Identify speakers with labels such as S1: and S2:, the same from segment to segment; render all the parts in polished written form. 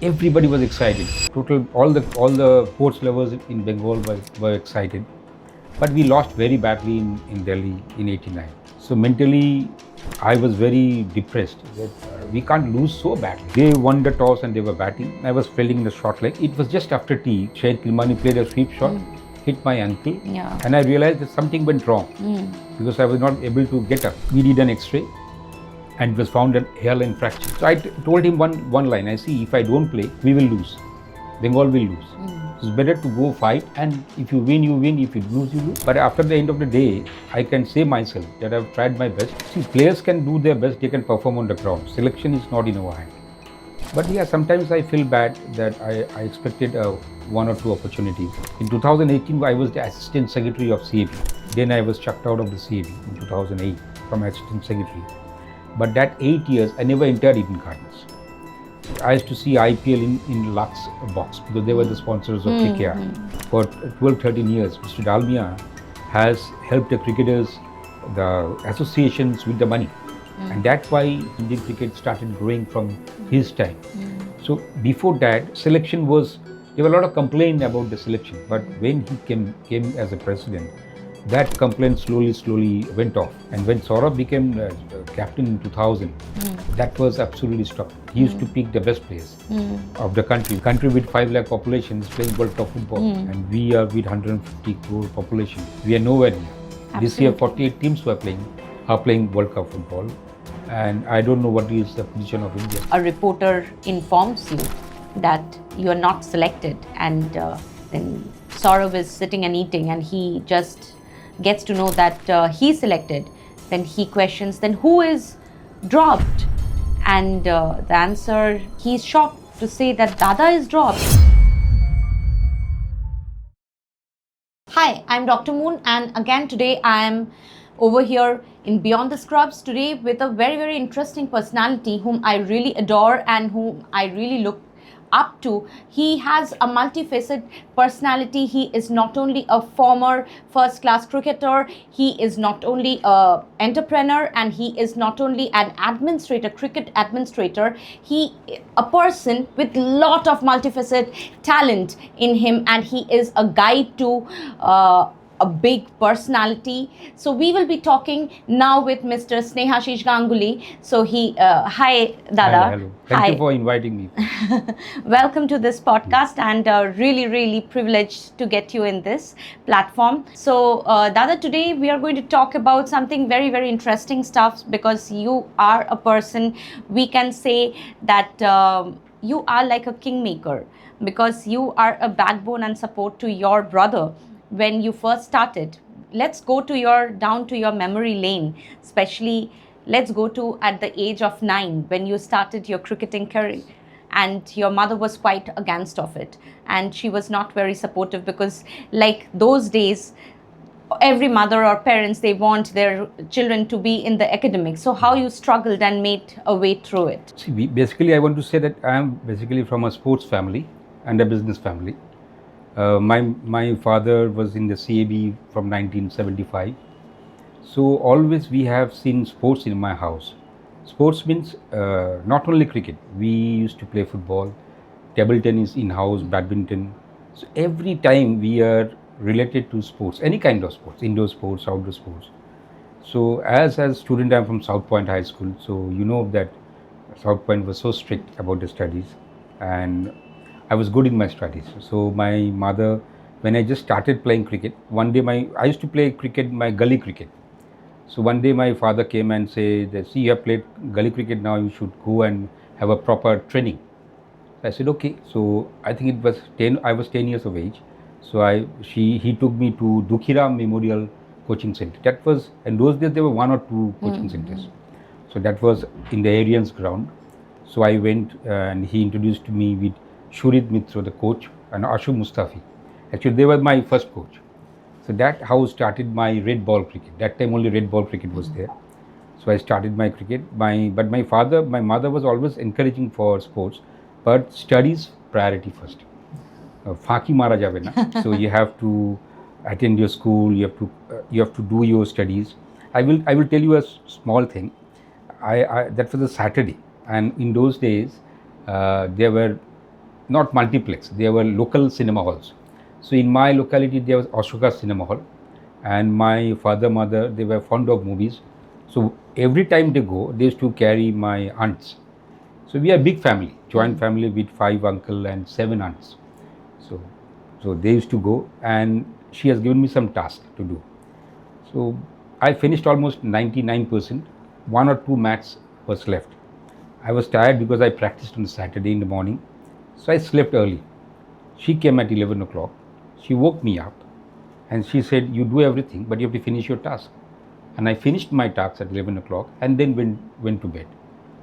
S1: everybody was excited. All the sports lovers in Bengal were excited. But we lost very badly in Delhi in '89. So mentally, I was very depressed that we can't lose so badly. They won the toss and they were batting. I was feeling in the short leg. It was just after tea. Shahid Kilmani played a sweep shot, hit my ankle, and I realized that something went wrong because I was not able to get up. We did an X-ray and it was found a hairline fracture. So I told him one line. I see, if I don't play, we will lose. Bengal will lose. It's better to go fight, and if you win, you win. If you lose, you lose. But after the end of the day, I can say myself that I've tried my best. See, players can do their best, they can perform on the ground. Selection is not in our hand. But yeah, sometimes I feel bad that I expected one or two opportunities. In 2018, I was the assistant secretary of CAB. Then I was chucked out of the CAB in 2008 from assistant secretary. But that 8 years, I never entered Eden Gardens. I used to see IPL in Lux box because they were the sponsors of KKR. For 12-13 years, Mr. Dalmiya has helped the cricketers, the associations with the money. And that's why Indian cricket started growing from his time. So before that, selection was, there were a lot of complaint about the selection. But when he came as a president, that complaint slowly went off. And when Saurabh became captain in 2000, that was absolutely stopped. He used to pick the best players of the country. Country with 5 lakh population is playing World Cup football, and we are with 150 crore population. We are nowhere near. Absolutely. This year, 48 teams are playing World Cup football, and I don't know what is the position of India.
S2: A reporter informs you that you are not selected, and then Saurabh is sitting and eating, and he just gets to know that he's selected. Then he questions, then who is dropped? And the answer, he's shocked to say that Dada is dropped. Hi, I'm Dr. Moon, and again today I am over here in Beyond the Scrubs today with a very interesting personality whom I really adore and whom I really look up to. He has a multifaceted personality. He is not only a former first-class cricketer, he is not only an entrepreneur, and he is not only an administrator, cricket administrator. He a person with lot of multifaceted talent in him, and he is a guide to a big personality. So we will be talking now with Mr. Snehasish Ganguly. So hi Dada.
S1: Hi, hello. Thank you for inviting me.
S2: Welcome to this podcast, and really privileged to get you in this platform. So Dada, today we are going to talk about something very interesting stuff, because you are a person, we can say that you are like a kingmaker, because you are a backbone and support to your brother. When you first started, let's go to down to your memory lane, especially let's go to at the age of 9 when you started your cricketing career, and your mother was quite against of it, and she was not very supportive, because like those days every mother or parents, they want their children to be in the academics. So how you struggled and made a way through it?
S1: See, basically I want to say that I am basically from a sports family and a business family. My father was in the CAB from 1975. So always we have seen sports in my house. Sports means not only cricket. We used to play football, table tennis in-house, badminton. So every time we are related to sports, any kind of sports, indoor sports, outdoor sports. So as a student, I'm from South Point High School. So you know that South Point was so strict about the studies, and I was good in my studies. So my mother, when I just started playing cricket, one day I used to play cricket, my gully cricket. So one day my father came and said, see, you have played gully cricket, now you should go and have a proper training. I said, okay. So I think it was I was 10 years of age. So he took me to Dukhiram Memorial Coaching Center. That was, in those days there were 1 or 2 coaching centers. So that was in the Arians ground. So I went and he introduced me with Shurit Mitra, the coach, and Ashu Mustafi. Actually, they were my first coach. So that how started my red ball cricket. That time only red ball cricket was there. So I started my cricket. But my mother was always encouraging for sports, but studies priority first. Faki mara jabe na. So you have to attend your school. You have to do your studies. I will tell you a small thing. That was a Saturday, and in those days there were not multiplex, they were local cinema halls. So in my locality there was Ashoka Cinema Hall, and my father, mother, they were fond of movies. So every time they go, they used to carry my aunts. So we are a big family, joint family with 5 uncles and 7 aunts. So, so they used to go, and she has given me some tasks to do. So I finished almost 99%. 1 or 2 maths was left. I was tired because I practiced on Saturday in the morning. So I slept early. She came at 11 o'clock. She woke me up and she said, "You do everything, but you have to finish your task." And I finished my tasks at 11 o'clock and then went to bed.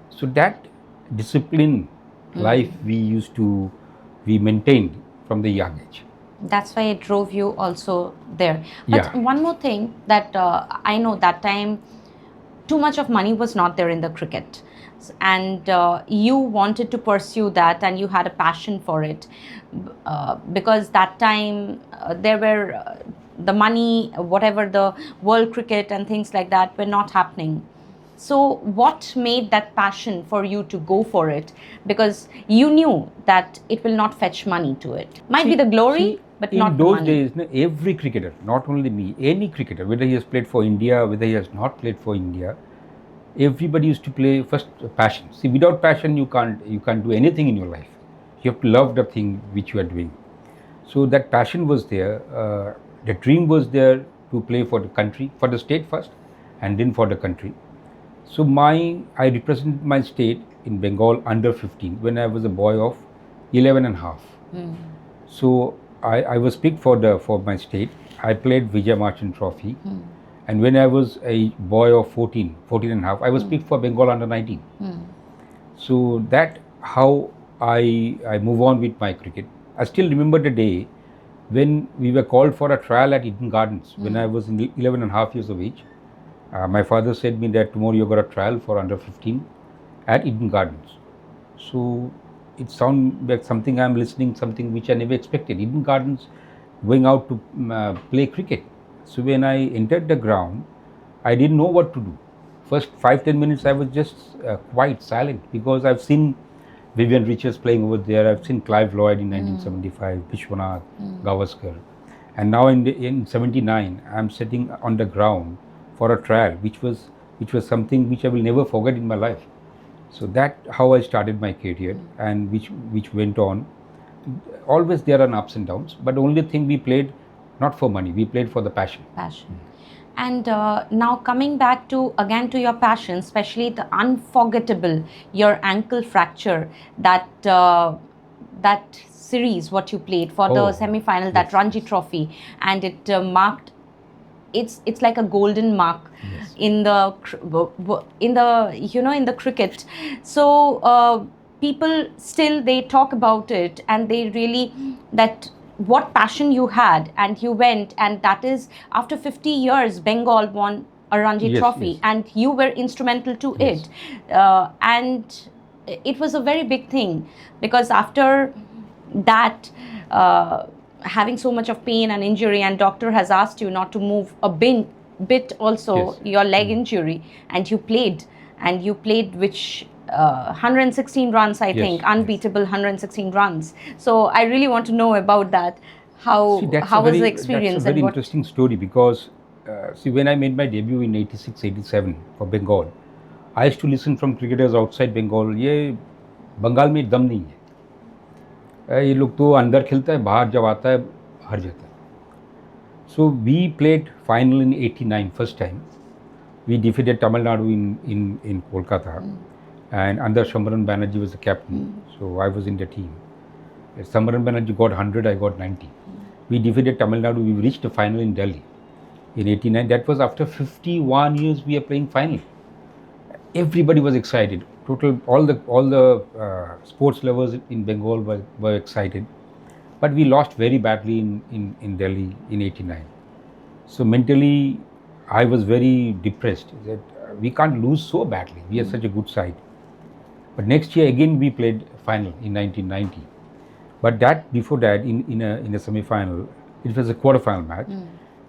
S1: So that discipline life we maintained from the young age.
S2: That's why it drove you also there. But
S1: Yeah.
S2: one more thing that I know, that time too much of money was not there in the cricket, and you wanted to pursue that and you had a passion for it, because that time there were the money, whatever, the world cricket and things like that were not happening. So what made that passion for you to go for it? Because you knew that it will not fetch money to it. Might be the glory, but not the
S1: in those
S2: money.
S1: days, no, every cricketer, not only me, any cricketer, whether he has played for India, whether he has not played for India, everybody used to play first passion. See, without passion, you can't do anything in your life. You have to love the thing which you are doing. So that passion was there. The dream was there to play for the country, for the state first, and then for the country. So I represented my state in Bengal under 15 when I was a boy of 11 and a half. So I was picked for my state. I played Ranji Trophy. And when I was a boy of 14 and a half, I was picked for Bengal under 19. So that how I move on with my cricket. I still remember the day when we were called for a trial at Eden Gardens when I was in 11 and a half years of age. My father said me that tomorrow you got a trial for under 15 at Eden Gardens. So it sounds like something I'm listening, something which I never expected. Eden Gardens, going out to play cricket. So when I entered the ground, I didn't know what to do. First 5-10 minutes I was just quite silent, because I've seen Vivian Richards playing over there. I've seen Clive Lloyd in 1975, Vishwanath, Gavaskar. And now in 79, I'm sitting on the ground for a trial, which was something which I will never forget in my life. So that how I started my career, and which went on. Always there are ups and downs, but the only thing we played not for money, we played for the passion.
S2: And now coming back to your passion, especially the unforgettable, your ankle fracture, that series what you played for the semi-final, that Ranji Trophy, and it marked, it's like a golden mark in the in the cricket. So people still, they talk about it, and they really, that what passion you had, and you went, and that is after 50 years Bengal won a Ranji Trophy, and you were instrumental to it, and it was a very big thing, because after that, having so much of pain and injury, and doctor has asked you not to move a bit also, your leg injury, and you played which 116 runs, I think, unbeatable 116 runs. So I really want to know about that. How was the experience?
S1: That's a very interesting story, because see, when I made my debut in 86-87 for Bengal, I used to listen from cricketers outside Bengal, ये बंगाल में दम नहीं है, ये लोग तो अंदर खेलता है, बाहर जब आता है हार जाता है. So we played final in 89 first time. We defeated Tamil Nadu in Kolkata. And under Samaran Banerjee was the captain, so I was in the team. Samaran Banerjee got 100, I got 90. We defeated Tamil Nadu, we reached the final in Delhi in 89. That was after 51 years we are playing final. Everybody was excited. All the sports lovers in Bengal were excited. But we lost very badly in Delhi in 89. So mentally, I was very depressed that we can't lose so badly. We are such a good side. But next year again we played final in 1990. But before that in a semi-final, it was a quarter-final match.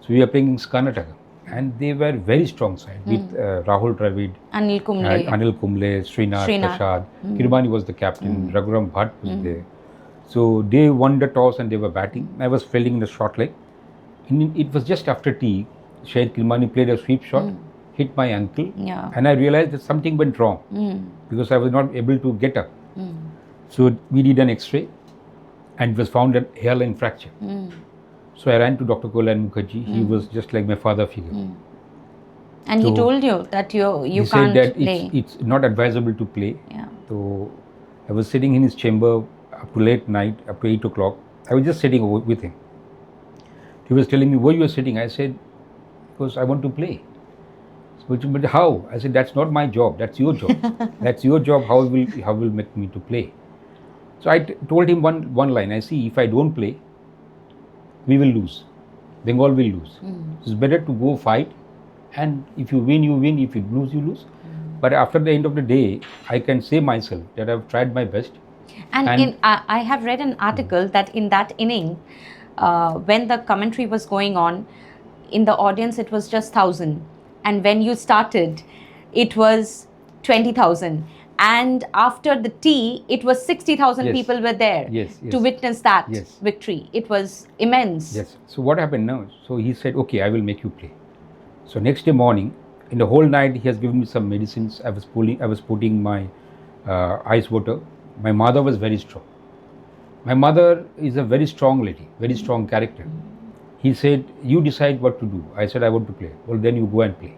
S1: So we were playing in Karnataka, and they were very strong side with Rahul Dravid,
S2: Anil Kumble,
S1: Srinath, Prasad, Kirmani was the captain, Raghuram Bhatt was there. So they won the toss and they were batting. I was fielding in the short leg. And it was just after tea. Shahid Kirmani played a sweep shot, hit my ankle, and I realized that something went wrong because I was not able to get up. So we did an X-ray, and it was found a hairline fracture. So I ran to Dr. Kollan Mukherjee. He was just like my father figure.
S2: And
S1: So
S2: he told you that you
S1: he
S2: can't
S1: said that
S2: play.
S1: it's not advisable to play.
S2: Yeah.
S1: So I was sitting in his chamber up to late night, up to 8 o'clock. I was just sitting with him. He was telling me, where you are sitting? I said, because I want to play. So, but how? I said, that's not my job. That's your job. That's your job. How will make me to play? So I told him one line. I see, if I don't play, we will lose. Bengal will lose. It's better to go fight, and if you win, you win. If you lose, you lose. But after the end of the day, I can say myself that I've tried my best.
S2: And I have read an article that in that inning, when the commentary was going on, in the audience it was just 1,000, and when you started, it was 20,000. And after the tea, it was 60,000 people were there to witness that victory. It was immense.
S1: Yes. So what happened now? So he said, okay, I will make you play. So next day morning, in the whole night, he has given me some medicines. I was putting my ice water. My mother was very strong. My mother is a very strong lady, very strong character. He said, you decide what to do. I said, I want to play. Well, then you go and play.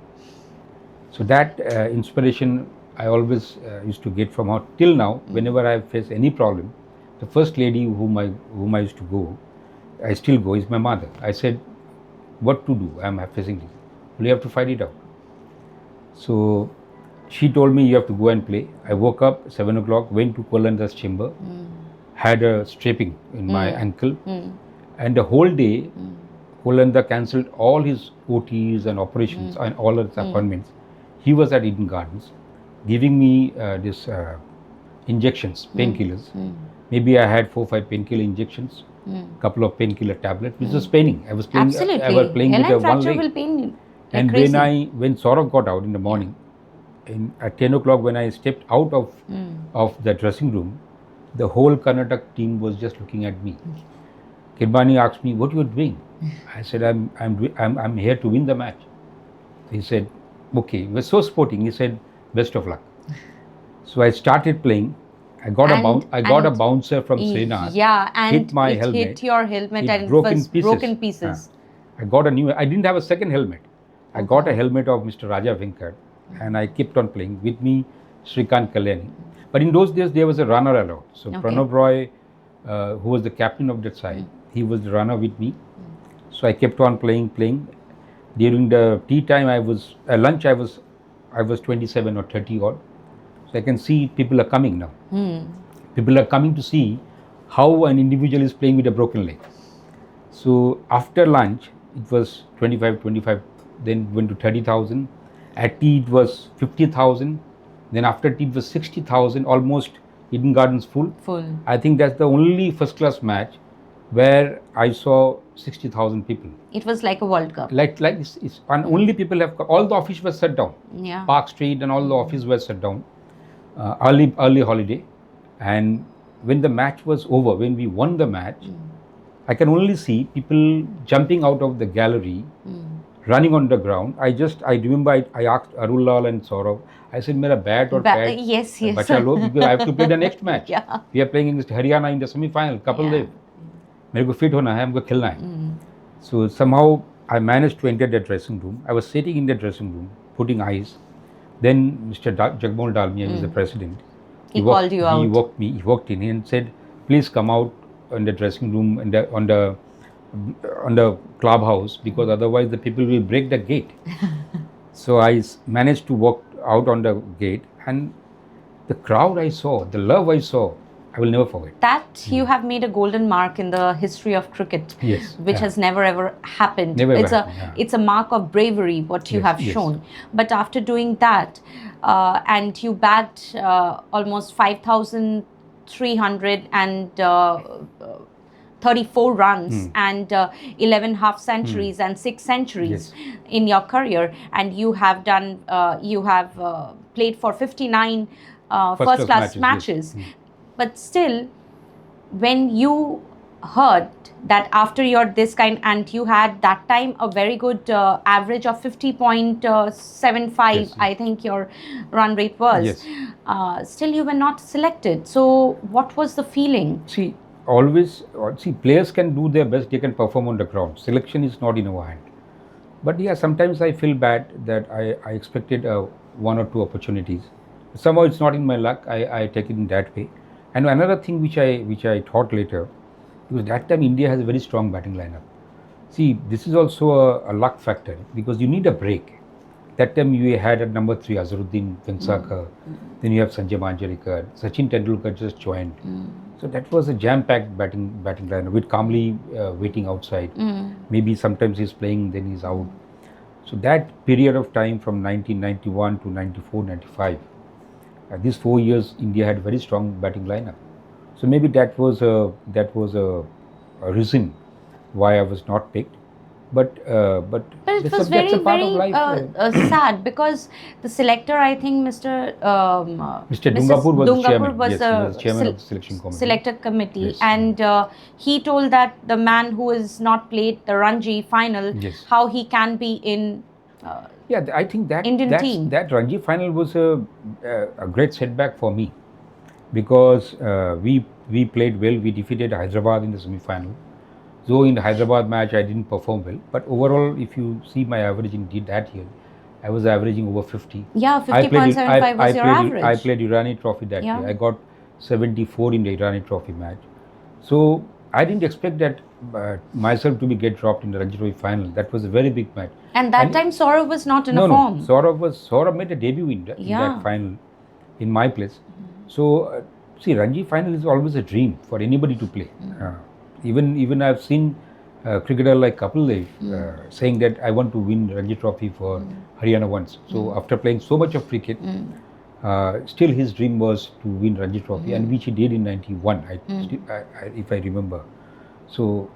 S1: So that inspiration I always used to get from her till now. Whenever I face any problem, the first lady whom I used to go, I still go, is my mother. I said, what to do? I am facing this. Well, you have to fight it out. So she told me, you have to go and play. I woke up 7 o'clock, went to Kolanda's chamber, had a straping in my ankle, and the whole day Kolanda cancelled all his OTs and operations and all his appointments. He was at Eden Gardens, giving me this injections, painkillers. Maybe I had 4 or 5 painkiller injections, couple of painkiller tablets, which was paining. I was playing.
S2: Absolutely.
S1: I was playing with one leg.
S2: Will pain you.
S1: And when Saurav got out in the morning, at 10 o'clock when I stepped out of the dressing room, the whole Karnataka team was just looking at me. Kirmani asked me, what you are doing? I said, I'm here to win the match. He said, okay. He was so sporting. He said, best of luck. So I started playing. I got a bouncer from Srinath.
S2: Yeah, and
S1: hit my helmet.
S2: Hit your helmet and it was broken pieces.
S1: I got a new. I didn't have a second helmet. I got a helmet of Mr. Raja Venkat, and I kept on playing. With me, Shrikant Kalyani. But in those days, there was a runner allowed. So Pranav Roy, who was the captain of that side, he was the runner with me. So I kept on playing. During the tea time, lunch, I was 27 or 30 odd. So I can see people are coming now. People are coming to see how an individual is playing with a broken leg. So after lunch, it was 25, then went to 30,000. At tea, it was 50,000. Then after tea, it was 60,000, almost Eden Gardens full. I think that's the only first class match where I saw 60,000 people.
S2: It was like a World Cup.
S1: Like it's and only people have come. All the office was shut down.
S2: Yeah.
S1: Park Street and all the office was shut down. Early holiday. And when the match was over, when we won the match, I can only see people jumping out of the gallery, running on the ground. I remember I asked Arulal and Saurav, I said, mera bat or pad,
S2: yes.
S1: bacha lo, because I have to play the next match.
S2: Yeah.
S1: We are playing against Haryana in the semi-final, couple days. मेरे को fit होना है, हमको खेलना है. So somehow I managed to enter the dressing room. I was sitting in the dressing room, putting ice. Then Mr. Jagmohan Dalmiya, who is the president,
S2: he called you out.
S1: He walked in and said, please come out in the dressing room and on the clubhouse, because otherwise the people will break the gate. So I managed to walk out on the gate, and the crowd I saw, the love I saw, I will never forget.
S2: That you have made a golden mark in the history of cricket, which has never ever happened. It's a mark of bravery what you have shown. But after doing that, and you bagged almost 5,334 runs and 11 half centuries and 6 centuries in your career, and you have done played for 59 first class matches. But still, when you heard that after your this kind, and you had that time a very good average of 50.75,
S1: Yes.
S2: I think your run rate was.
S1: Yes.
S2: Still you were not selected. So what was the feeling?
S1: See, always, players can do their best, they can perform on the ground. Selection is not in our hand. But yeah, sometimes I feel bad that I expected one or two opportunities. Somehow it's not in my luck. I take it in that way. And another thing which I thought later, because that time India has a very strong batting lineup. See, this is also a luck factor because you need a break. That time you had at number 3 Azharuddin Vengsakar, then you have Sanjay Manjrekar, Sachin Tendulkar just joined. So that was a jam-packed batting lineup with Kamli waiting outside. Maybe sometimes he's playing, then he's out. So that period of time from 1991 to 94, 95, these 4 years India had very strong batting lineup. So maybe that was a reason why I was not picked. But
S2: it was very sad because the selector, I think Mr.
S1: Dungapur was
S2: Dungapur
S1: the chairman.
S2: was
S1: Yes, he was chairman of the selection committee.
S2: Selector committee,
S1: Yes.
S2: and he told that the man who has not played the Ranji final,
S1: Yes.
S2: how he can be in
S1: I think
S2: Indian team.
S1: That Ranji final was a great setback for me because we played well. We defeated Hyderabad in the semi-final. Though in the Hyderabad match I didn't perform well, but overall, if you see my average in that year, I was averaging over 50.
S2: Yeah, 50.75 was your average.
S1: I played Irani Trophy that year. I got 74 in the Irani Trophy match. So I didn't expect that myself to get dropped in the Ranji Trophy final. That was a very big match.
S2: And that time Saurav was not in a form.
S1: No, Saurav made a debut in that final in my place. So see, Ranji final is always a dream for anybody to play. Even I've seen cricketer like Kapil Dev saying that I want to win Ranji Trophy for Haryana once. So after playing so much of cricket, still his dream was to win Ranji Trophy, and which he did in 91, if I remember. So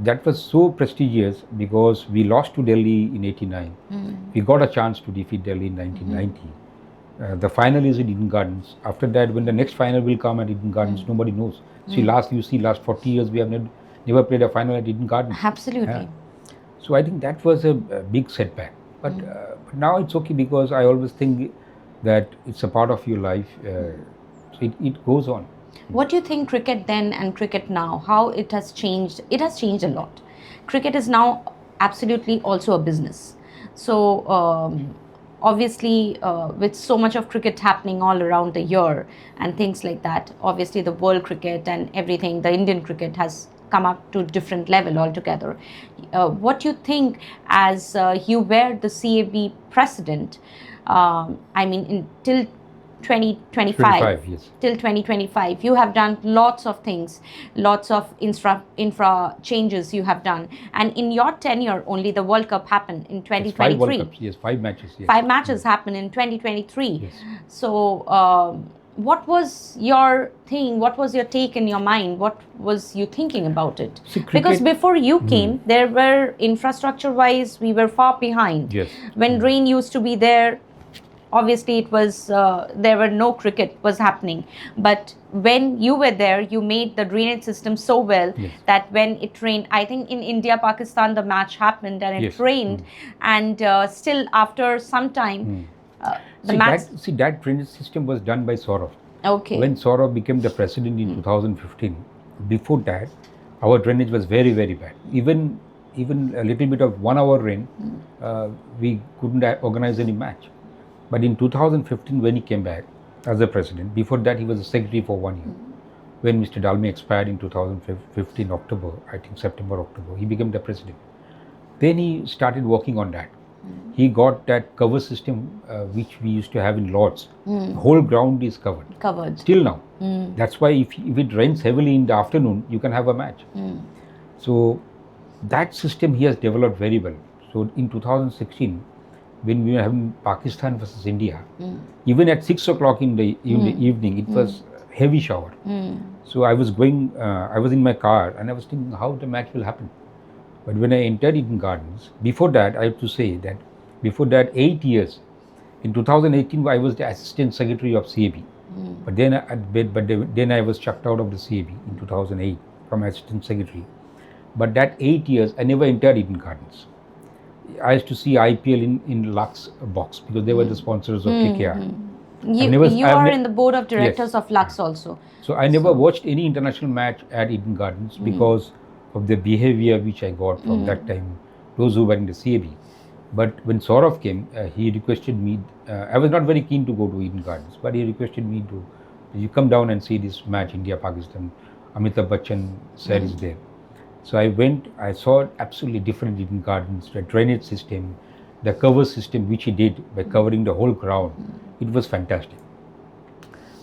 S1: that was so prestigious because we lost to Delhi in 89. We got a chance to defeat Delhi in 1990. The final is in Eden Gardens. After that, when the next final will come at Eden Gardens, nobody knows. See, last 40 years we have never played a final at Eden Gardens.
S2: Absolutely.
S1: So I think that was a big setback. But now it's okay because I always think that it's a part of your life. So it goes on.
S2: What do you think cricket then and cricket now, how it has changed? It has changed a lot. Cricket is now absolutely also a business. So obviously with so much of cricket happening all around the year and things like that, obviously the world cricket and everything, the Indian cricket has come up to a different level altogether. What do you think as you were the CAB president, I mean till 2025,
S1: yes.
S2: Till 2025 you have done lots of things, lots of infra changes you have done, and in your tenure only the World Cup happened in 2023.
S1: Yes, 5 World Cups, yes, 5 matches. Yes.
S2: 5 matches happened in 2023.
S1: Yes.
S2: So what was your thing, what was your take in your mind, what was you thinking about it? Because before you came, there were infrastructure wise we were far behind.
S1: Yes.
S2: When rain used to be there, obviously it was there were no cricket was happening, but when you were there you made the drainage system so well that when it rained, I think in India Pakistan the match happened and it rained, and still after some time
S1: that drainage system was done by Saurav.
S2: Okay.
S1: When Saurav became the president in 2015, before that our drainage was very, very bad. Even a little bit of 1 hour rain, we couldn't organize any match. But in 2015, when he came back as the president, before that he was a secretary for 1 year. When Mr. Dalmiya expired in 2015 October, I think September, October, he became the president. Then he started working on that. He got that cover system which we used to have in Lords. The whole ground is covered. Still now. That's why if it rains heavily in the afternoon, you can have a match. So that system he has developed very well. So in 2016, when we were having Pakistan versus India, even at 6 o'clock in the evening, it was heavy shower. So I was in my car and I was thinking how the match will happen. But when I entered Eden Gardens, before that, I have to say that before that 8 years, in 2018, I was the assistant secretary of CAB. But then I was chucked out of the CAB in 2008 from assistant secretary. But that 8 years, I never entered Eden Gardens. I used to see IPL in Lux box because they were the sponsors of KKR.
S2: You are in the board of directors
S1: Yes.
S2: of Lux also.
S1: So I never watched any international match at Eden Gardens because of the behavior which I got from that time, those who were in the CAB. But when Saurav came, he requested me. I was not very keen to go to Eden Gardens, but he requested me to, you come down and see this match, India-Pakistan. Amitabh Bachchan sir is there. So I went, I saw absolutely different Eden Gardens, the drainage system, the cover system which he did by covering the whole ground. It was fantastic.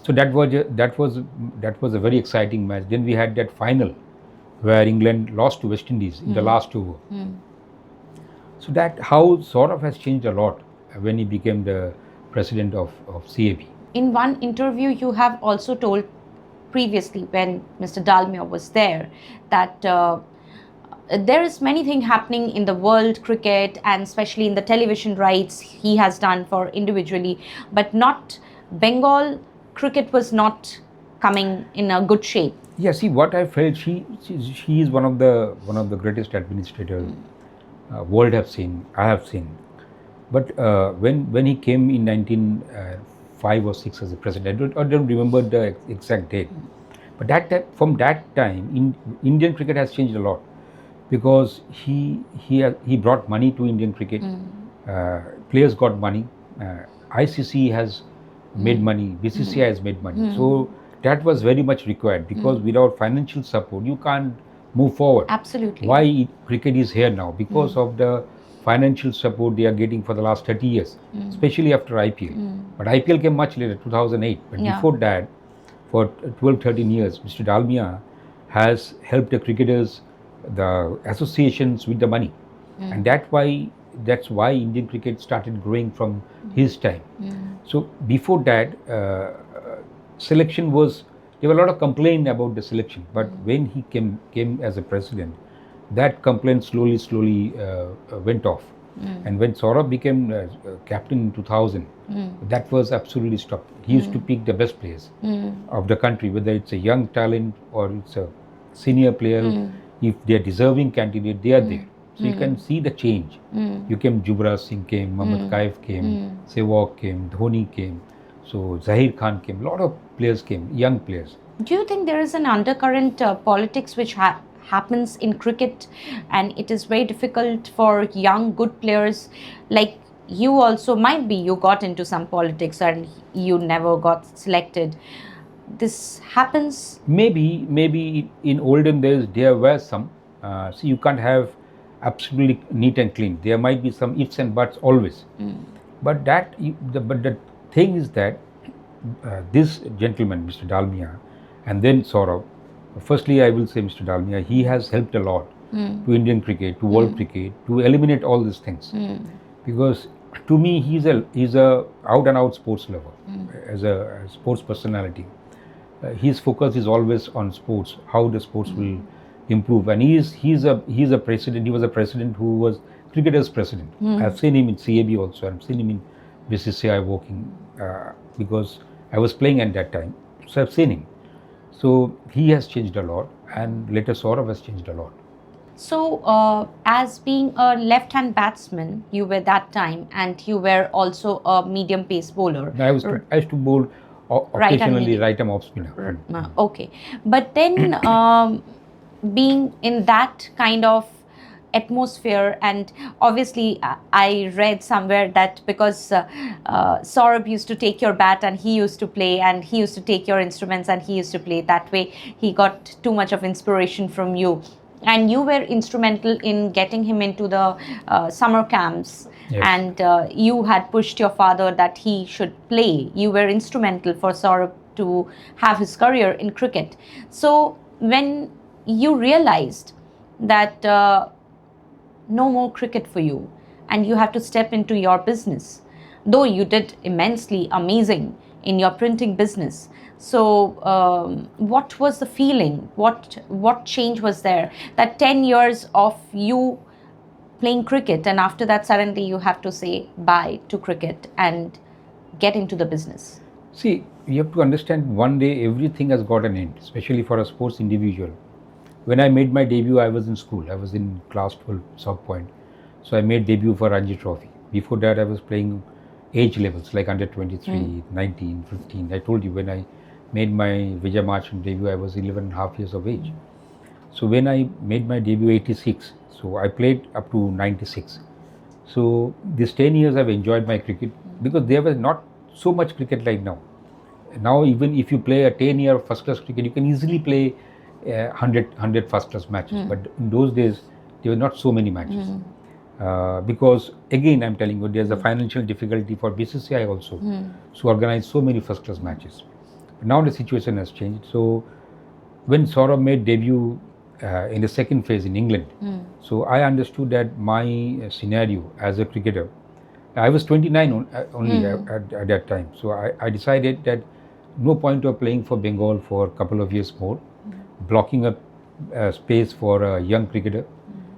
S1: So that was a very exciting match. Then we had that final where England lost to West Indies in the last over. So that how Saurav has changed a lot when he became the president of CAB.
S2: In one interview, you have also told previously when Mr. Dalmiya was there that there is many things happening in the world cricket and especially in the television rights he has done for individually, but not Bengal cricket was not coming in a good shape.
S1: Yeah, see what I felt. She is one of the greatest administrators world have seen. I have seen. But when he came in 1905 or 6 as a president, I don't remember the exact date. But from that time, Indian cricket has changed a lot because he brought money to Indian cricket. Players got money. ICC has made money. BCCI has made money. So that was very much required because without financial support, you can't move forward.
S2: Absolutely.
S1: Why cricket is here now? Because of the financial support they are getting for the last 30 years, especially after IPL. But IPL came much later, 2008. But before that, for 12, 13 years, Mr. Dalmiya has helped the cricketers, the associations with the money. And that's why Indian cricket started growing from his time. So before that, selection was, there were a lot of complaint about the selection. But when he came as a president, that complaint slowly went off. And when Saurav became captain in 2000, that was absolutely stopped. He used to pick the best players of the country, whether it's a young talent or it's a senior player. If they're deserving candidate, they are there. So you can see the change. You came, Yuvraj Singh came, Mohammad Kaif came, Sehwag came, Dhoni came. So Zahir Khan came, a lot of players came, young players.
S2: Do you think there is an undercurrent politics which happens in cricket and it is very difficult for young good players like you also might be, you got into some politics and you never got selected. This happens? Maybe in olden days there were some. See, you can't have absolutely neat and clean. There might be some ifs and buts always. But the thing is that this gentleman, Mr. Dalmiya, and then Saurav, firstly I will say Mr. Dalmiya, he has helped a lot to Indian cricket, to world cricket, to eliminate all these things. Because to me, he's a out and out sports lover, as a sports personality. His focus is always on sports, how the sports will improve. And he's a president. He was a president who was cricketers' president. I've seen him in CAB also. I've seen him in BCCI working because I was playing at that time. So I've seen him. So he has changed a lot, and later Saurav has changed a lot. So, as being a left-hand batsman, you were that time, and you were also a medium pace bowler.
S1: I used to bowl occasionally right-arm off spinner.
S2: Okay, but then being in that kind of atmosphere, and obviously I read somewhere that because Saurabh used to take your bat and he used to play, and he used to take your instruments and he used to play, that way he got too much of inspiration from you. And you were instrumental in getting him into the summer camps. Yes. And you had pushed your father that he should play. You were instrumental for Saurabh to have his career in cricket. So when you realized that no more cricket for you and you have to step into your business, though you did immensely amazing in your printing business. So what was the feeling? What change was there? That 10 years of you playing cricket, and after that suddenly you have to say bye to cricket and get into the business.
S1: See, you have to understand, one day everything has got an end, especially for a sports individual. When I made my debut, I was in school. I was in class 12, South Point. So I made debut for Ranji Trophy. Before that, I was playing age levels like under 23, 19, 15. I told you when I made my Vijay Marchand debut, I was 11 and a half years of age. So when I made my debut 86, so I played up to 96. So these 10 years I've enjoyed my cricket because there was not so much cricket like now. Now even if you play a 10-year first class cricket, you can easily play 100 first class matches. But in those days, there were not so many matches. Because again, I'm telling you, there's a financial difficulty for BCCI also to organize so many first class matches. Now the situation has changed. So when Saurabh made debut in the second phase in England, so I understood that my scenario as a cricketer, I was 29 only at that time. So I decided that no point of playing for Bengal for a couple of years more, blocking up space for a young cricketer.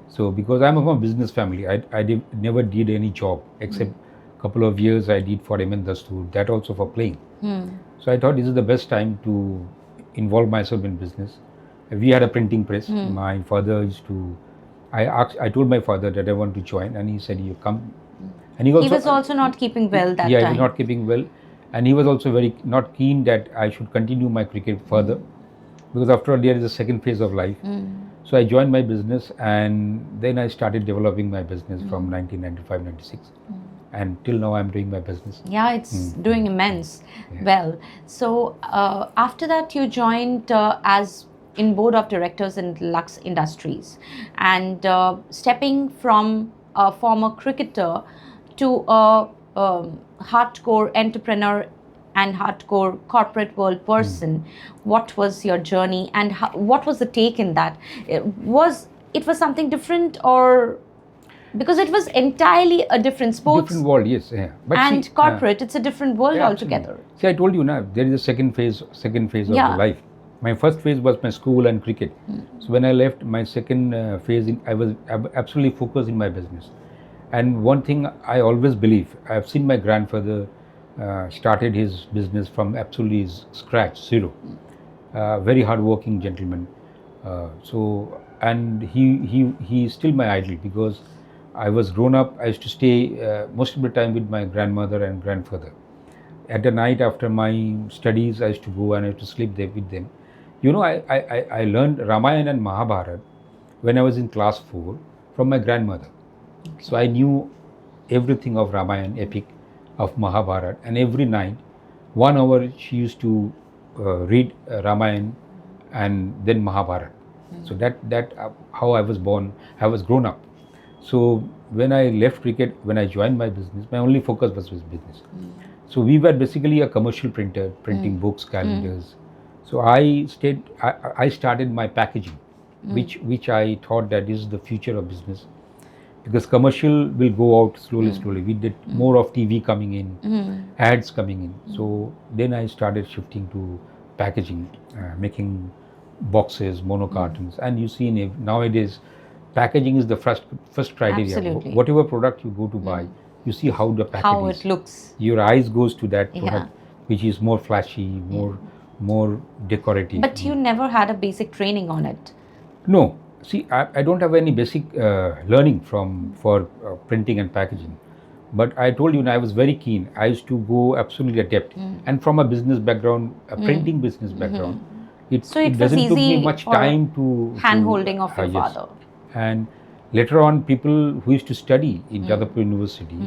S1: So because I'm from a business family, I never did any job except a couple of years I did for M.N. Dastoor, that also for playing. So I thought this is the best time to involve myself in business. We had a printing press. My father used to, I told my father that I want to join, and he said, you come. And
S2: he was also not keeping well that time.
S1: Yeah, he was not keeping well. And he was also very not keen that I should continue my cricket further. Because after all, there is a second phase of life. So I joined my business, and then I started developing my business from 1995-96. And till now I'm doing my business.
S2: Yeah, it's doing immense well. So after that you joined as in board of directors in Lux Industries, and stepping from a former cricketer to a hardcore entrepreneur and hardcore corporate world person. What was your journey, and what was the take in that? It was something different, or because it was entirely a different sports,
S1: different world, yes,
S2: but and see, corporate, it's a different world altogether.
S1: See, I told you now, there is a second phase of the life. My first phase was my school and cricket. So when I left my second phase, I was absolutely focused in my business. And one thing I always believe, I have seen my grandfather started his business from absolutely scratch, zero. Very hardworking gentleman. And he is still my idol, because I was grown up. I used to stay most of the time with my grandmother and grandfather. At the night after my studies, I used to go and I used to sleep there with them. You know, I learned Ramayana and Mahabharata when I was in class 4 from my grandmother. So I knew everything of Ramayana, epic, of Mahabharata, and every night, 1 hour she used to read Ramayana and then Mahabharata. So that how I was born, I was grown up. So when I left cricket, when I joined my business, my only focus was business. So we were basically a commercial printer, printing books, calendars. So I started my packaging, which I thought that is the future of business, because commercial will go out slowly. We did more of TV coming in, ads coming in. So then I started shifting to packaging, making boxes, mono cartons, and you see nowadays packaging is the first criteria.
S2: Absolutely.
S1: Whatever product you go to buy, you see how the package
S2: how
S1: is.
S2: it looks.
S1: Your eyes goes to that product, which is more flashy, more decorative.
S2: But you never had a basic training on it.
S1: No. See, I don't have any basic learning for printing and packaging. But I told you, I was very keen. I used to go absolutely adept. And from a business background, a printing business background, it doesn't took me much time to
S2: hand-holding of your father.
S1: And later on, people who used to study in Jadavpur University,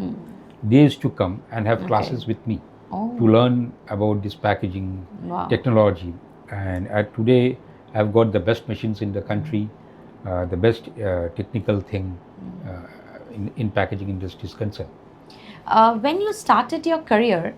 S1: they used to come and have classes with me to learn about this packaging technology. And today, I've got the best machines in the country, the best technical thing in packaging industry is concerned.
S2: When you started your career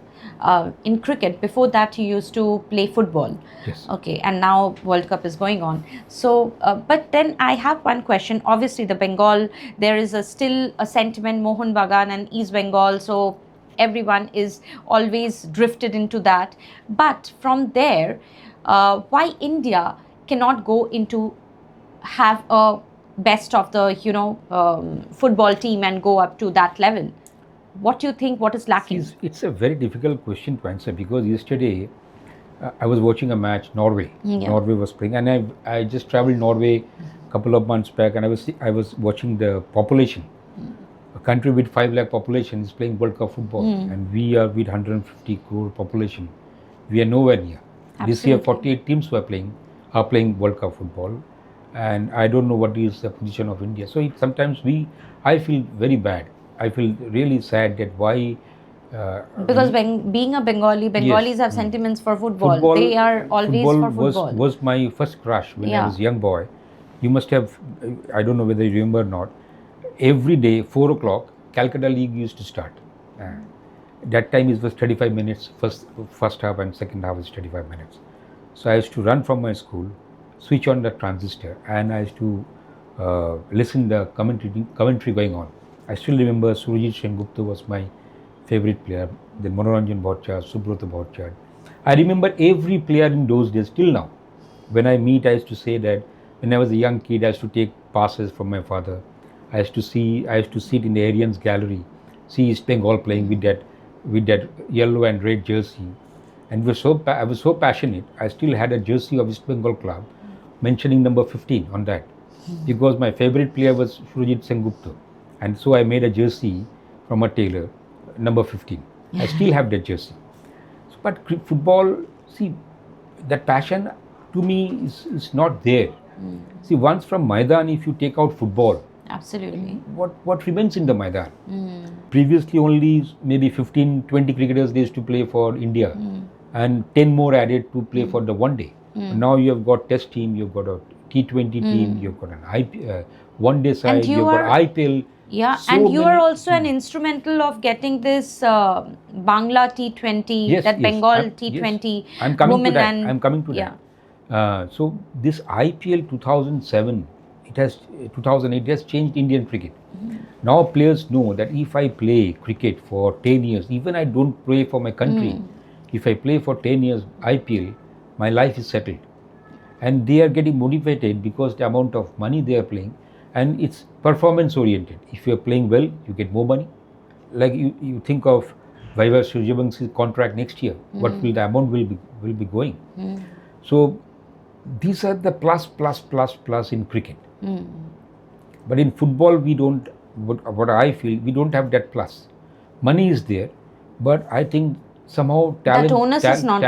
S2: in cricket, before that you used to play football.
S1: Yes.
S2: Okay, and now World Cup is going on. So, but then I have one question. Obviously, the Bengal, there is still a sentiment, Mohun Bagan and East Bengal. So everyone is always drifted into that. But from there, why India cannot go into have a best of the football team and go up to that level? What do you think? What is lacking?
S1: It's a very difficult question to answer, because yesterday I was watching a match, Norway.
S2: Yeah.
S1: Norway was playing, and I just traveled Norway a couple of months back, and I was watching the population. A country with 5 lakh population is playing World Cup football, and we are with 150 crore population. We are nowhere near. This year,
S2: Absolutely.
S1: 48 teams are playing World Cup football, and I don't know what is the position of India. So sometimes I feel very bad. I feel really sad that why.
S2: Because being a Bengali, Bengalis have sentiments for football. They are always for football.
S1: Was my first crush when I was a young boy. You must have, I don't know whether you remember or not, every day, 4 o'clock, Calcutta League used to start. That time it was 35 minutes, first half and second half is 35 minutes. So I used to run from my school, switch on the transistor, and I used to listen the commentary going on. I still remember Surajit Sengupta was my favorite player, then Manoranjan Bhattacharya, Subrata Bhattacharya. I remember every player in those days till now. When I meet, I used to say that when I was a young kid, I used to take passes from my father. I used to sit in the Arians gallery, see East Bengal playing with that yellow and red jersey, and I was so passionate. I still had a jersey of East Bengal club, mentioning number 15 on that, because my favorite player was Surajit Sengupta, and so I made a jersey from a tailor, number 15. I still have that jersey. But football, see, that passion to me is not there. See, once from Maidan, if you take out football,
S2: absolutely,
S1: what remains in the Maidan? Previously, only maybe 15, 20 cricketers they used to play for India, and 10 more added to play for the one day. Now you have got Test team, you've got a T20 team, you've got an one day side, you've got IPL.
S2: Yeah, so and you are also an instrumental of getting this Bangla T20, that Bengal T20
S1: I'm coming
S2: women
S1: to that.
S2: and
S1: I'm coming to that. So this IPL 2007, 2008 has changed Indian cricket. Now players know that if I play cricket for 10 years, even I don't play for my country, if I play for 10 years IPL, my life is settled. And they are getting motivated because the amount of money they are playing, and it's performance oriented. If you are playing well, you get more money. Like you think of Vaibhav Suryavanshi's contract next year, what will the amount will be going? So these are the plus in cricket. But in football, we don't. What I feel, we don't have that plus. Money is there, but I think somehow talent is not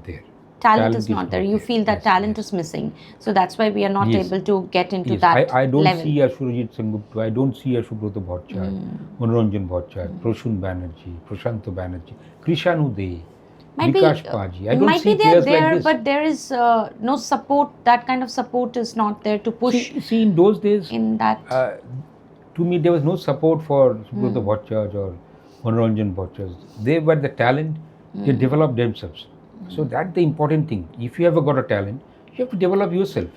S1: there.
S2: Talent is not there. You feel that talent is missing. So that's why we are not able to get into that
S1: I don't
S2: level.
S1: see a Surajit Sengupta, I don't see a Subrata Bhattacharya, Manoranjan Bhattacharya, Proshun Banerjee, Prashant Banerjee, Krishan Uday, Vikash Paji. I don't see players like this.
S2: But there is no support. That kind of support is not there to push.
S1: See in those days,
S2: in that,
S1: to me, there was no support for Subrata Bhattacharya or Manoranjan Bhattacharya. They were the talent. They developed themselves. So that's the important thing. If you ever got a talent, you have to develop yourself.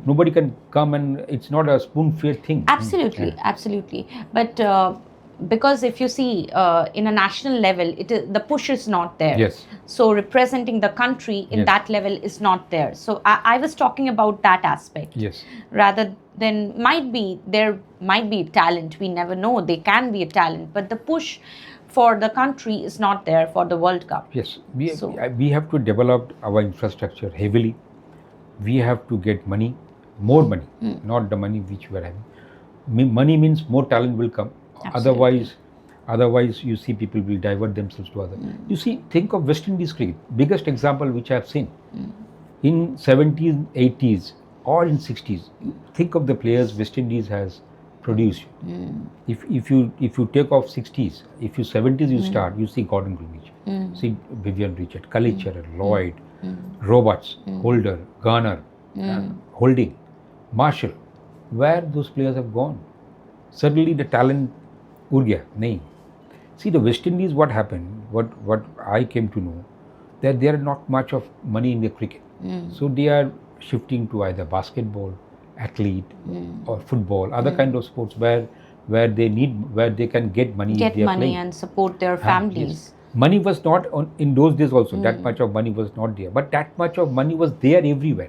S1: Nobody can come and it's not a spoon-fed thing.
S2: Absolutely, absolutely. But because if you see in a national level, the push is not there.
S1: Yes.
S2: So representing the country in that level is not there. So I was talking about that aspect.
S1: Yes.
S2: Rather than there might be talent. We never know. They can be a talent, but the push for the country is not there for the World Cup.
S1: Yes, we have to develop our infrastructure heavily. We have to get money, more money, not the money which we are having. Money means more talent will come. Otherwise, you see people will divert themselves to other. You see, think of West Indies cricket. Biggest example which I have seen in 70s, 80s, or in 60s. Think of the players West Indies has produced. If you take off 60s, if you 70s you start, you see Gordon Greenwich, see Vivian Richard, Khalid Charar, Lloyd, Roberts, Holder, Garner, Holding, Marshall. Where those players have gone? Suddenly the talent urgya, nahi. See the West Indies, what happened, what I came to know, that there are not much of money in the cricket. So they are shifting to either basketball, athlete or football, other kind of sports where they can get money.
S2: And support their families.
S1: Yes. Money was not in those days also. That much of money was not there, but that much of money was there everywhere.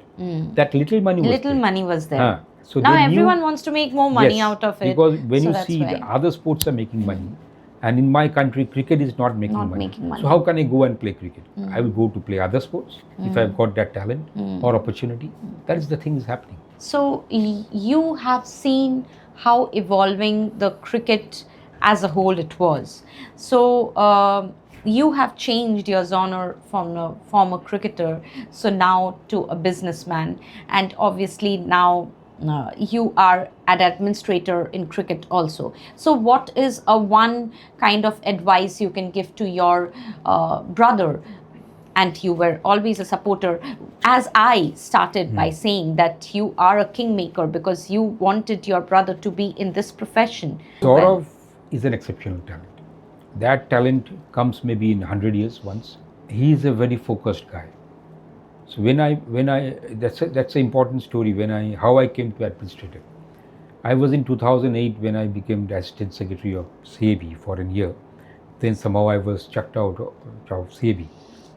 S1: That little money was there.
S2: So now everyone wants to make more money out of it.
S1: Because when you see the other sports are making money, And in my country, cricket is not making
S2: Not
S1: money.
S2: making money.
S1: So how can I go and play cricket? I will go to play other sports if I've got that talent or opportunity. That is the thing is happening.
S2: So you have seen how evolving the cricket as a whole it was. So you have changed your genre from a former cricketer, so now to a businessman, and obviously now you are an administrator in cricket also. So what is a one kind of advice you can give to your brother? And you were always a supporter, as I started by saying that you are a kingmaker because you wanted your brother to be in this profession.
S1: Saurav is an exceptional talent. That talent comes maybe in 100 years once. He is a very focused guy. So that's an important story. How I came to administrator. I was in 2008 when I became the assistant secretary of CAB for a year. Then somehow I was chucked out of CAB.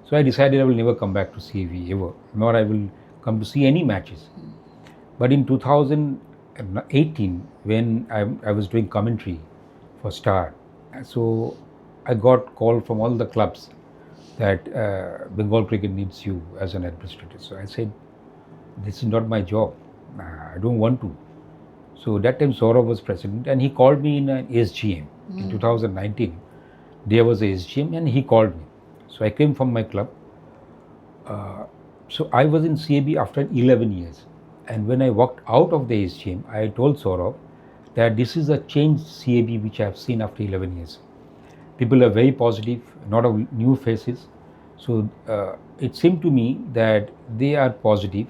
S1: So I decided I will never come back to CAB ever, nor I will come to see any matches. But in 2018, when I was doing commentary for Star, so I got call from all the clubs that Bengal cricket needs you as an administrator. So I said, this is not my job. I don't want to. So that time Saurav was president and he called me in an SGM in 2019. There was a SGM and he called me. So I came from my club. So I was in CAB after 11 years. And when I walked out of the SGM, I told Saurav that this is a changed CAB which I have seen after 11 years. People are very positive, a lot of new faces. So it seemed to me that they are positive.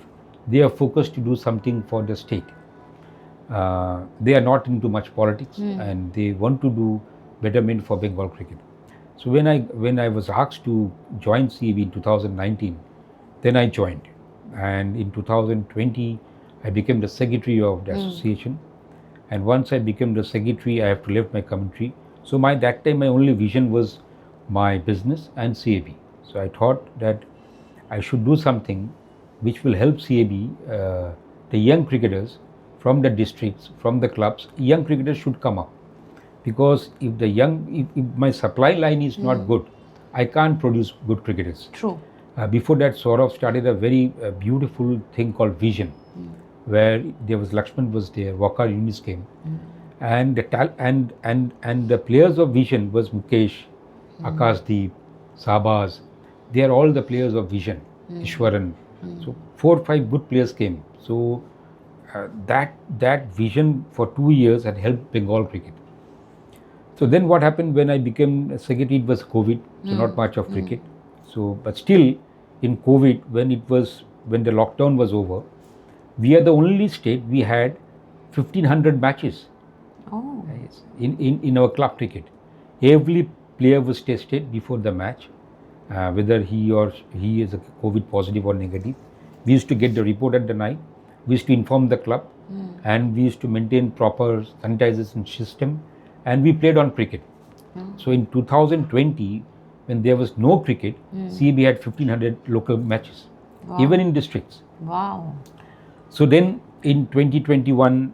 S1: They are focused to do something for the state. They are not into much politics and they want to do betterment for Bengal cricket. So when I was asked to join CAB in 2019, then I joined. And in 2020, I became the secretary of the association. And once I became the secretary, I have to leave my commentary. So that time my only vision was my business and CAB. So I thought that I should do something which will help CAB, the young cricketers from the districts, from the clubs. Young cricketers should come up. Because if my supply line is not good, I can't produce good cricketers.
S2: True.
S1: Before that, Saurav started a very beautiful thing called Vision, where there was Lakshman was there, Walker Yunis came, and the players of Vision was Mukesh, Akashdeep, Sabaz. They are all the players of Vision, Ishwaran. So 4 or 5 good players came. So that Vision for 2 years had helped Bengal cricket. So then what happened when I became secretary, it was COVID, so not much of cricket. So, but still in COVID, when the lockdown was over, we are the only state we had 1,500 matches.
S2: Oh.
S1: Yes, in our club cricket. Every player was tested before the match, whether he is a COVID positive or negative. We used to get the report at the night. We used to inform the club and we used to maintain proper sanitization system. And we played on cricket. So in 2020, when there was no cricket, CAB had 1,500 local matches, even in districts.
S2: Wow.
S1: So then in 2021,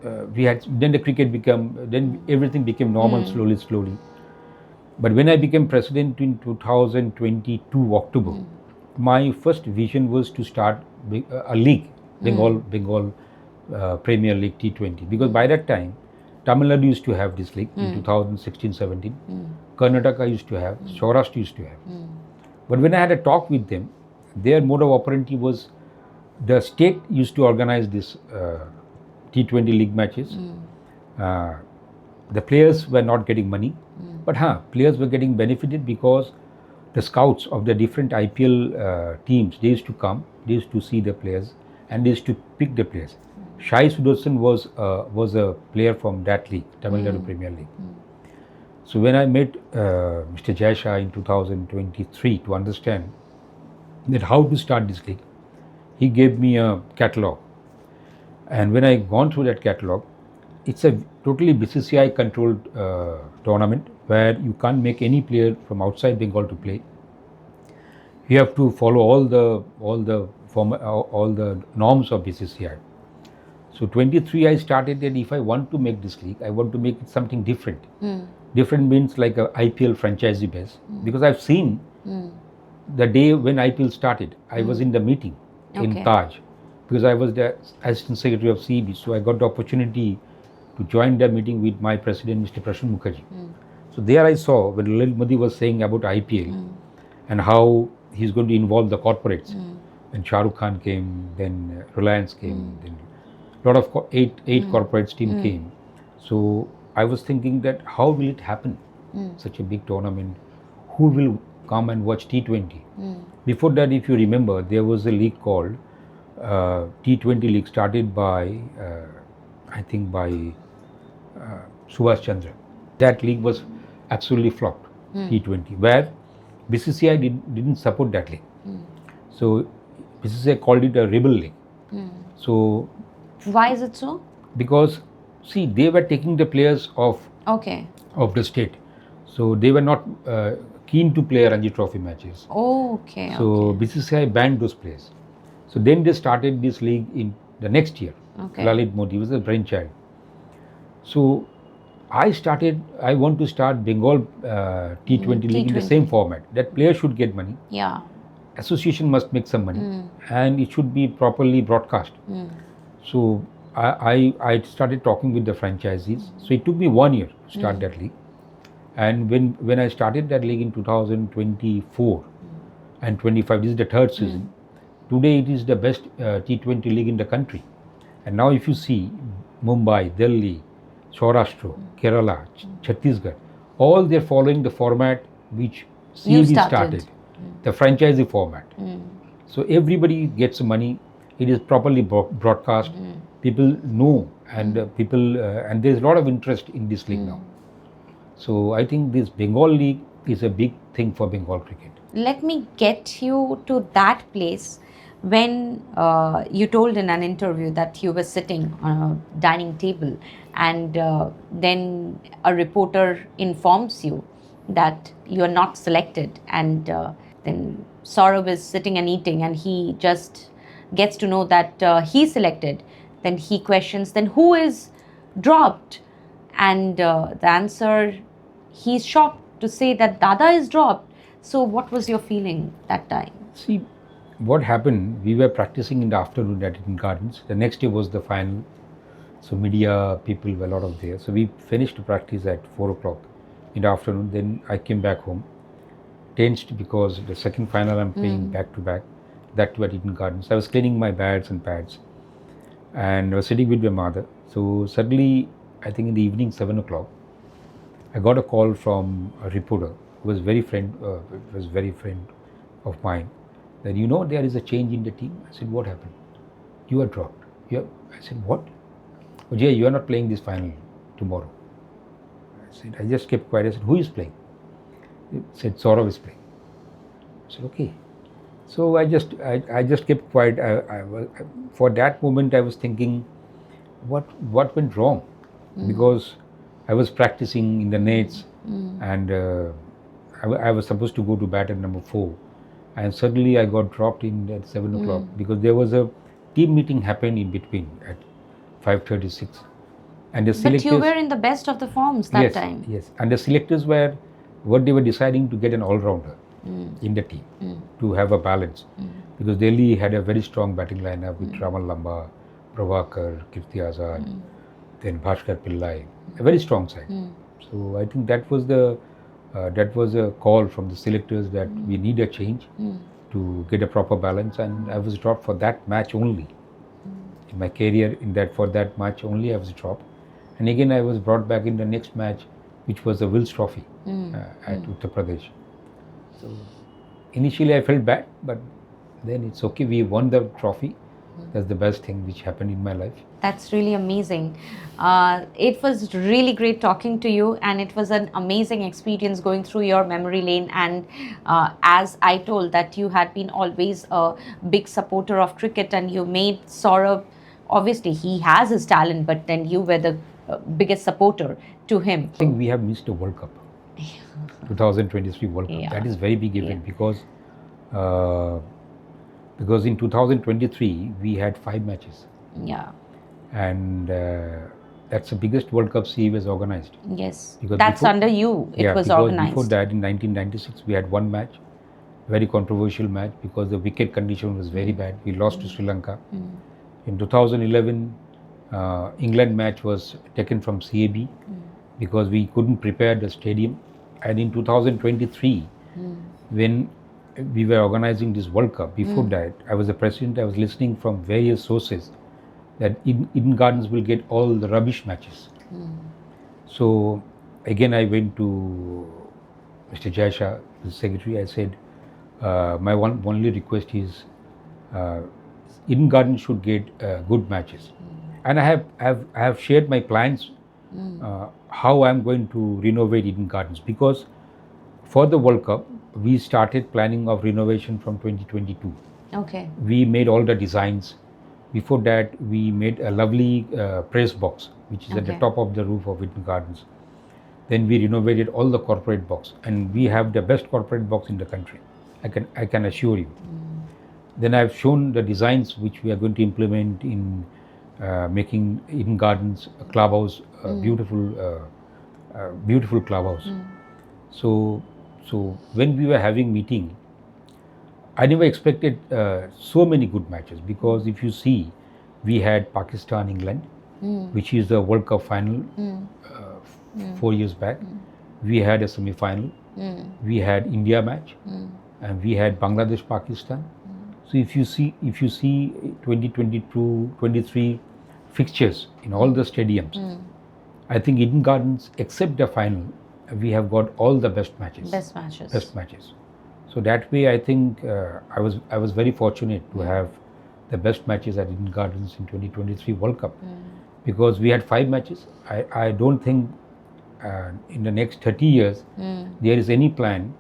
S1: then the cricket then everything became normal slowly. But when I became president in 2022 October, my first vision was to start a league, Bengal Premier League T20, because by that time, Tamil Nadu used to have this league in 2016-17. Karnataka used to have, Saurashtra used to have. But when I had a talk with them, their mode of operandi was the state used to organize this T20 league matches. The players were not getting money, but players were getting benefited because the scouts of the different IPL teams, they used to come, they used to see the players and they used to pick the players. Shai Sudarshan was a player from that league, Tamil Nadu Premier League. So when I met Mr. Jai Shah in 2023 to understand that how to start this league, he gave me a catalogue. And when I gone through that catalogue, it's a totally BCCI controlled tournament where you can't make any player from outside Bengal to play. You have to follow all the norms of BCCI. So 23 I started that if I want to make this league, I want to make it something different. Different means like a IPL franchisee base, because I've seen the day when IPL started, I was in the meeting in Taj, because I was the assistant secretary of CEB, so I got the opportunity to join the meeting with my president, Mr. Prashant Mukherjee. So there I saw when Lal Modi was saying about IPL and how he's going to involve the corporates. When Shah Rukh Khan came, then Reliance came, then a lot of eight corporates team came. So I was thinking that how will it happen? Such a big tournament, who will come and watch T20? Before that, if you remember, there was a league called T20 league started by I think by Subhash Chandra. That league was absolutely flopped, T20, where BCCI didn't support that league. So BCCI called it a rebel league. So
S2: why is it so?
S1: Because see, they were taking the players of the state, so they were not keen to play Ranji Trophy matches. So BCCI banned those players. So then they started this league in the next year. Lalit Modi was the brainchild. So I want to start Bengal T20 league in the same format. That players should get money. Association must make some money, and it should be properly broadcast. So I started talking with the franchisees. So it took me 1 year to start that league. And when I started that league in 2024 and 25, this is the third season. Today it is the best T20 league in the country. And now if you see Mumbai, Delhi, Saurashtra, Kerala, Chhattisgarh, all they're following the format which CEB started, the franchisee format. So everybody gets money. It is properly broadcast. People know, and and there is a lot of interest in this league now. So I think this Bengal league is a big thing for Bengal cricket.
S2: Let me get you to that place when you told in an interview that you were sitting on a dining table, and then a reporter informs you that you are not selected, and then Saurav is sitting and eating, and he just gets to know that he's selected. Then he questions, then who is dropped? And the answer, he's shocked to say that Dada is dropped. So what was your feeling that time?
S1: See, what happened, we were practicing in the afternoon at Eden Gardens. The next day was the final. So media people were a lot of there. So we finished to practice at 4 o'clock in the afternoon. Then I came back home, tensed because the second final I'm playing back to back, that too at Eden Gardens. I was cleaning my bags and pads and I was sitting with my mother. So suddenly, I think in the evening, 7 o'clock, I got a call from a reporter who was very friend of mine. That, you know, there is a change in the team. I said, what happened? You are dropped. I said, what? Oh, Jay, you are not playing this final tomorrow. I just kept quiet. I said, who is playing? He said, Saurav is playing. I said, okay. So I just kept quiet. For that moment, I was thinking, what went wrong? Because I was practicing in the nets, and I was supposed to go to bat at number 4, and suddenly I got dropped in at 7 o'clock because there was a team meeting happened in between at 5:36, and the selectors.
S2: But you were in the best of the forms that time.
S1: Yes, and the selectors were deciding to get an all-rounder in the team to have a balance, because Delhi had a very strong batting lineup with Ramal Lamba, Prabhakar, Kirti Azad, then Bhaskar Pillai, a very strong side. So I think that was a call from the selectors that we need a change to get a proper balance, and I was dropped for that match only. In my career, for that match only, I was dropped, and again I was brought back in the next match, which was the Wills Trophy at Uttar Pradesh. So initially I felt bad, but then it's okay. We won the trophy. That's the best thing which happened in my life.
S2: That's really amazing. It was really great talking to you, and it was an amazing experience going through your memory lane. And as I told that you had been always a big supporter of cricket, and you made Saurav, obviously he has his talent, but then you were the biggest supporter to him.
S1: I think we have missed the World Cup. 2023 World Cup. That is very big event because in 2023 we had 5 matches. and that's the biggest World Cup CE was organized.
S2: Yes,
S1: Because
S2: that's
S1: before-
S2: under you. It
S1: yeah,
S2: was
S1: because
S2: organized.
S1: before that, in 1996, we had one match, very controversial match, because the wicket condition was very bad. We lost to Sri Lanka. In 2011, England match was taken from CAB because we couldn't prepare the stadium. And in 2023, when we were organizing this World Cup, before that, I was the president, I was listening from various sources that Eden Gardens will get all the rubbish matches. So again, I went to Mr. Jayasha, the secretary. I said, my only request is Eden Gardens should get good matches. And I have shared my plans how I'm going to renovate Eden Gardens, because for the World Cup, we started planning of renovation from 2022.
S2: Okay.
S1: We made all the designs. Before that, we made a lovely press box, which is at the
S2: Okay.
S1: top of the roof of Eden Gardens. Then we renovated all the corporate box, and we have the best corporate box in the country. I can assure you. Then I've shown the designs which we are going to implement in making Eden Gardens a clubhouse, a beautiful clubhouse. So when we were having meeting, I never expected so many good matches, because if you see, we had Pakistan, England, which is the World Cup final 4 years back. We had a semi-final. We had India match, and we had Bangladesh, Pakistan. So if you see 2022-23 fixtures in all the stadiums, I think Eden Gardens, except the final, we have got all the best matches.
S2: Best matches.
S1: Best matches. So that way, I think I was very fortunate to have the best matches at Eden Gardens in 2023 World Cup, because we had 5 matches. I don't think in the next 30 years there is any plan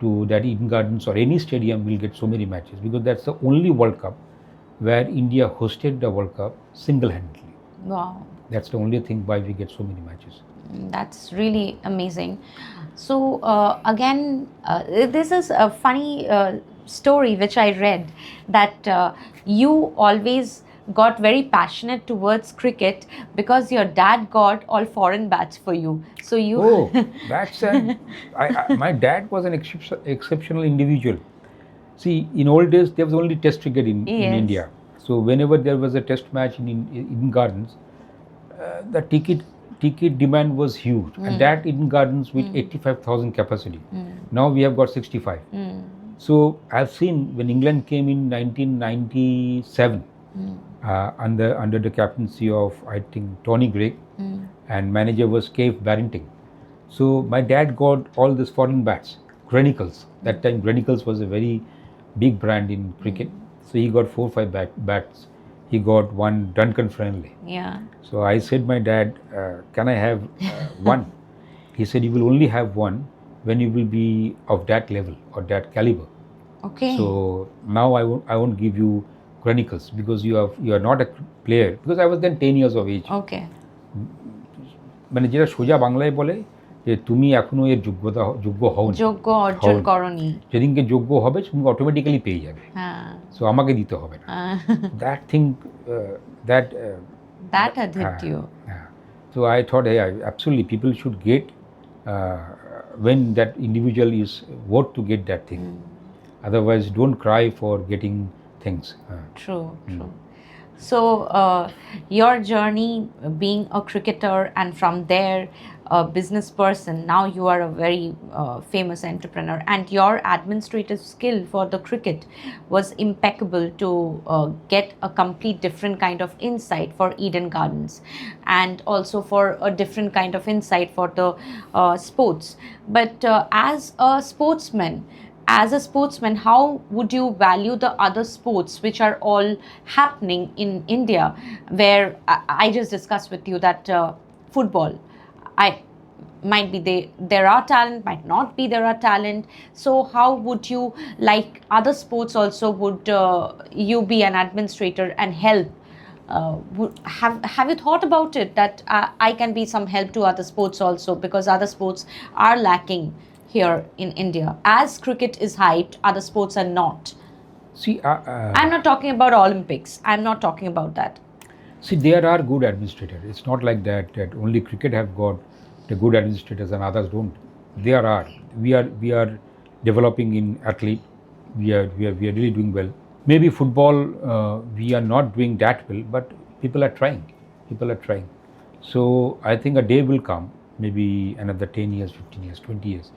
S1: to that Eden Gardens or any stadium will get so many matches, because that's the only World Cup where India hosted the World Cup single-handedly.
S2: Wow.
S1: That's the only thing why we get so many matches.
S2: That's really amazing. So again, this is a funny story which I read, that you always got very passionate towards cricket because your dad got all foreign bats for you. So you.
S1: Oh, that's my dad was an exceptional individual. See, in old days there was only test cricket in
S2: Yes.
S1: India. So whenever there was a test match in Eden Gardens, the ticket demand was huge, and that Eden Gardens with 85,000 capacity. Now we have got 65. So I've seen when England came in 1997 under the captaincy of, I think, Tony Greig, and manager was Cave Barrington. So my dad got all these foreign bats, Grenicles. That time Grenicles was a very big brand in cricket. So he got 4 or 5 bats. He got one Duncan Friendly.
S2: Yeah.
S1: So I said, my dad, can I have one? He said, you will only have one when you will be of that level or that caliber.
S2: Okay.
S1: So now I won't give you Chronicles, because you are not a player. Because I was then 10 years of age.
S2: Okay.
S1: মানে যেটা সোজা বাংলায় বলে যে তুমি এখনো এর যোগ্য হও,
S2: যোগ্য অর্জন করনি।
S1: যেদিনকে যোগ্য হবে তুমি অটোমেটিক্যালি পেয়ে যাবে।
S2: হ্যাঁ।
S1: সো আমাকে দিতে হবে না। That thing that
S2: had hit you.
S1: So I thought, hey, absolutely people should get when that individual is worth to get that thing. Otherwise, don't cry for getting things.
S2: True. So your journey being a cricketer, and from there a business person, now you are a very famous entrepreneur, and your administrative skill for the cricket was impeccable to get a complete different kind of insight for Eden Gardens, and also for a different kind of insight for the sports. But as a sportsman, how would you value the other sports which are all happening in India, where I just discussed with you that football, might be there are talent, might not be there are talent. So how would you, like other sports also, would you be an administrator and help? Have you thought about it, that I can be some help to other sports also, because other sports are lacking here in India? As cricket is hyped, other sports are not.
S1: See,
S2: I'm not talking about Olympics. I'm not talking about that.
S1: See, there are good administrators. It's not like that only cricket have got the good administrators and others don't. There are. We are developing in athlete. We are really doing well. Maybe football we are not doing that well, but people are trying. People are trying. So I think a day will come, maybe another 10 years, 15 years, 20 years,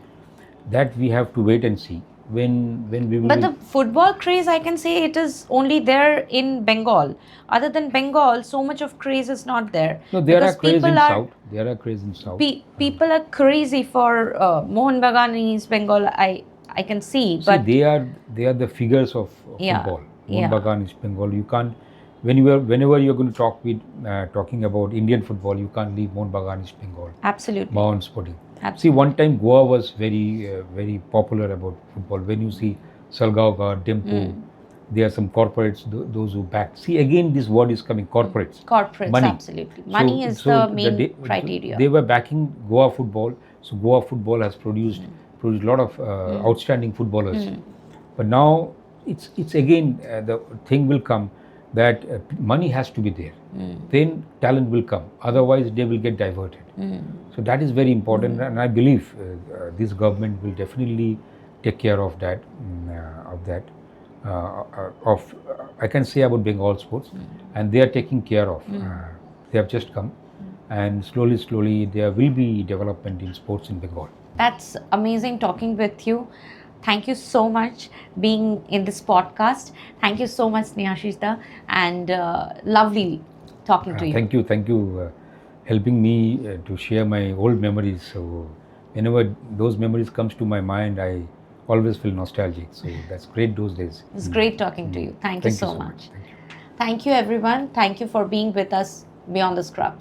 S1: that we have to wait and see when we will.
S2: But the football craze, I can say it is only there in Bengal. Other than Bengal, so much of craze is not there.
S1: No, there are
S2: Because
S1: craze in
S2: people are-
S1: South. There are craze in South.
S2: People are crazy for Mohan Bagan in East Bengal. I can see,
S1: See,
S2: but
S1: they are the figures of
S2: Yeah,
S1: football.
S2: yeah.
S1: Mohan Bagan, East Bengal. You can't whenever you're going to talking about Indian football, you can't leave Mohan Bagan, East Bengal,
S2: absolutely.
S1: Mohan Sporting.
S2: Absolutely.
S1: See, one time Goa was very popular about football. When you see Salgaoga, Dempu, there are some corporates, those who back. See, again, this word is coming, corporates.
S2: Corporates,
S1: Money.
S2: absolutely. Money is the main criteria.
S1: They were backing Goa football, so Goa football has produced a lot of outstanding footballers. But now it's again the thing will come that money has to be there. Then talent will come. Otherwise, they will get diverted. So that is very important, and I believe this government will definitely take care of that. I can say about Bengal sports, and they are taking care of. They have just come, and slowly there will be development in sports in Bengal.
S2: That's amazing talking with you. Thank you so much being in this podcast. Thank you so much, Snehasish da, and lovely talking to you.
S1: Thank you, helping me to share my old memories. So whenever those memories comes to my mind, I always feel nostalgic. So that's great those days.
S2: It's great talking to you. Thank you so much.
S1: Thank you.
S2: Thank you, everyone. Thank you for being with us beyond the scrubs.